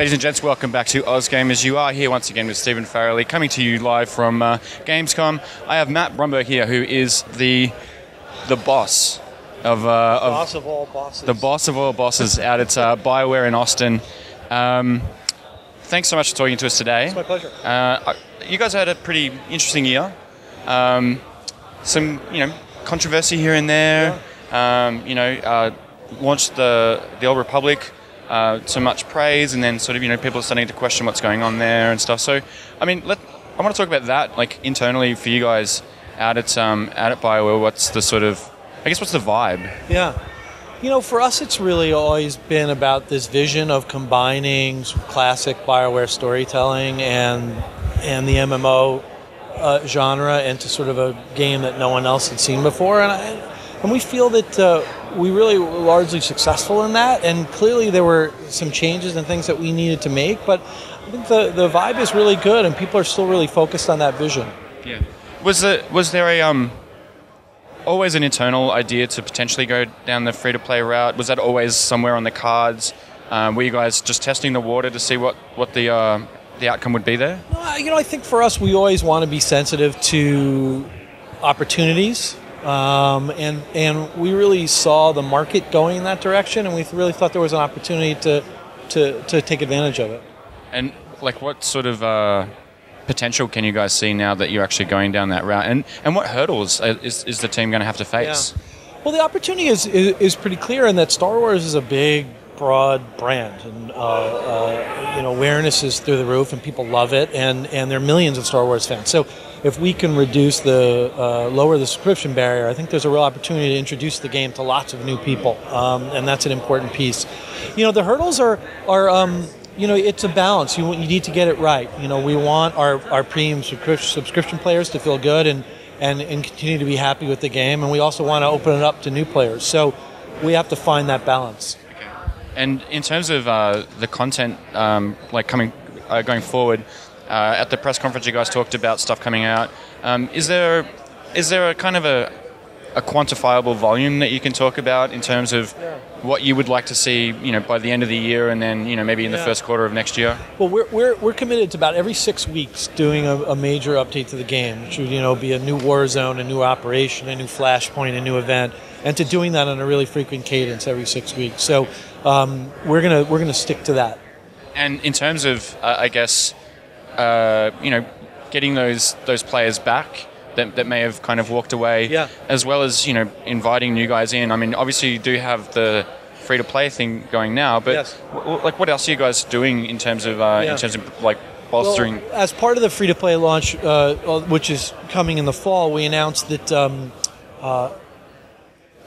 Ladies and gents, welcome back to AusGamers. You are here once again with Stephen Farrelly, coming to you live from GamesCom. I have Matt Bromberg here, who is the boss of boss of all bosses. The boss of all bosses out at BioWare in Austin. Thanks so much for talking to us today. It's my pleasure. You guys had a pretty interesting year. Some controversy here and there. Yeah. Launched the Old Republic. So much praise, and then sort of people are starting to question what's going on there and stuff. So, I want to talk about that, like internally for you guys out at BioWare. What's the what's the vibe? Yeah, for us, it's really always been about this vision of combining classic BioWare storytelling and the MMO genre into sort of a game that no one else had seen before, and we feel that we really were largely successful in that, and clearly there were some changes and things that we needed to make, but I think the vibe is really good, and people are still really focused on that vision. Yeah. Was there always an internal idea to potentially go down the free-to-play route? Was that always somewhere on the cards? Were you guys just testing the water to see what the outcome would be there? I think for us, we always want to be sensitive to opportunities. And we really saw the market going in that direction, and we really thought there was an opportunity to take advantage of it. And what sort of potential can you guys see now that you're actually going down that route? And what hurdles is the team going to have to face? Yeah. Well, the opportunity is pretty clear in that Star Wars is a big, broad brand, and awareness is through the roof, and people love it, and there are millions of Star Wars fans. So if we can lower the subscription barrier, I think there's a real opportunity to introduce the game to lots of new people, and that's an important piece. The hurdles are it's a balance. You need to get it right. We want our premium subscription players to feel good and continue to be happy with the game, and we also want to open it up to new players. So we have to find that balance. Okay. And in terms of the content, going forward. At the press conference, you guys talked about stuff coming out. Is there a kind of a quantifiable volume that you can talk about in terms of what you would like to see, by the end of the year, and then maybe in the first quarter of next year? Well, we're committed to about every 6 weeks doing a major update to the game, which would be a new war zone, a new operation, a new flashpoint, a new event, and to doing that on a really frequent cadence every 6 weeks. So we're gonna stick to that. And in terms of, getting those players back that may have kind of walked away, as well as inviting new guys in. Obviously you do have the free-to-play thing going now, but what else are you guys doing in terms of bolstering? Well, as part of the free-to-play launch, which is coming in the fall, we announced that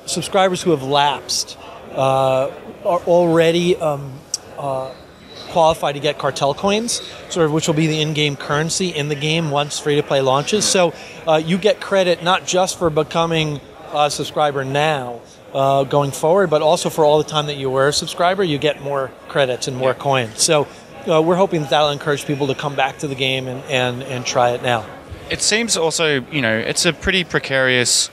subscribers who have lapsed are already qualify to get cartel coins, which will be the in-game currency in the game once free-to-play launches. So you get credit not just for becoming a subscriber now, going forward, but also for all the time that you were a subscriber, you get more credits and more coins. So we're hoping that'll encourage people to come back to the game and try it now. It seems also, it's a pretty precarious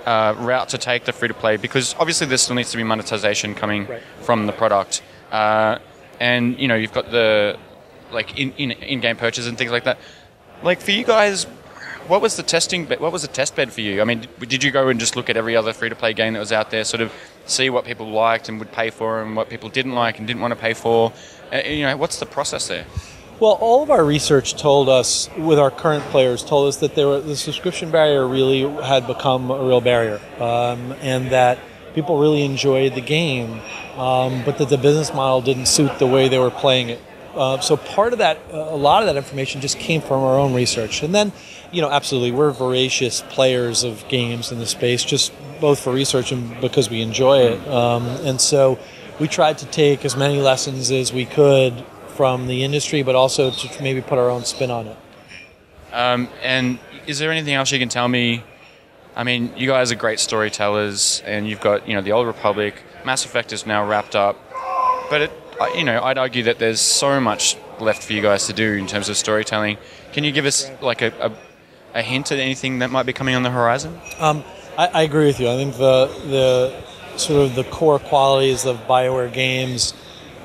route to take, the free-to-play, because obviously there still needs to be monetization coming from the product. And you've got the in-game purchases and things like that. For you guys, what was the test bed for you? Did you go and just look at every other free-to-play game that was out there, sort of see what people liked and would pay for, and what people didn't like and didn't want to pay for? What's the process there? Well, all of our research told us, with our current players, that the subscription barrier really had become a real barrier, and that people really enjoyed the game, but that the business model didn't suit the way they were playing it. So part of that, a lot of that information just came from our own research. And then, absolutely, we're voracious players of games in the space, just both for research and because we enjoy it. And so we tried to take as many lessons as we could from the industry, but also to maybe put our own spin on it. And is there anything else you can tell me? You guys are great storytellers, and you've got, the Old Republic. Mass Effect is now wrapped up, but I'd argue that there's so much left for you guys to do in terms of storytelling. Can you give us a hint at anything that might be coming on the horizon? I agree with you. I think the core qualities of BioWare games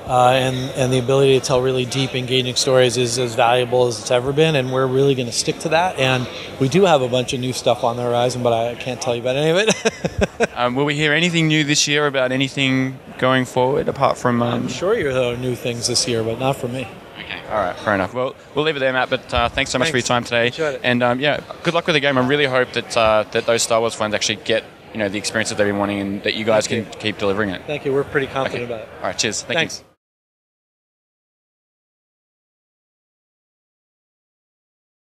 and the ability to tell really deep, engaging stories is as valuable as it's ever been, and we're really going to stick to that. And we do have a bunch of new stuff on the horizon, but I can't tell you about any of it. Will we hear anything new this year about anything going forward apart from... I'm sure you'll hear new things this year, but not from me. Okay, all right, fair enough. Well, we'll leave it there, Matt, but thanks so much for your time today. Enjoyed it. And yeah, good luck with the game. I really hope that that those Star Wars fans actually get the experience that they've been wanting, and that you guys can keep delivering it. Thank you. We're pretty confident about it. All right, cheers. Thanks. You.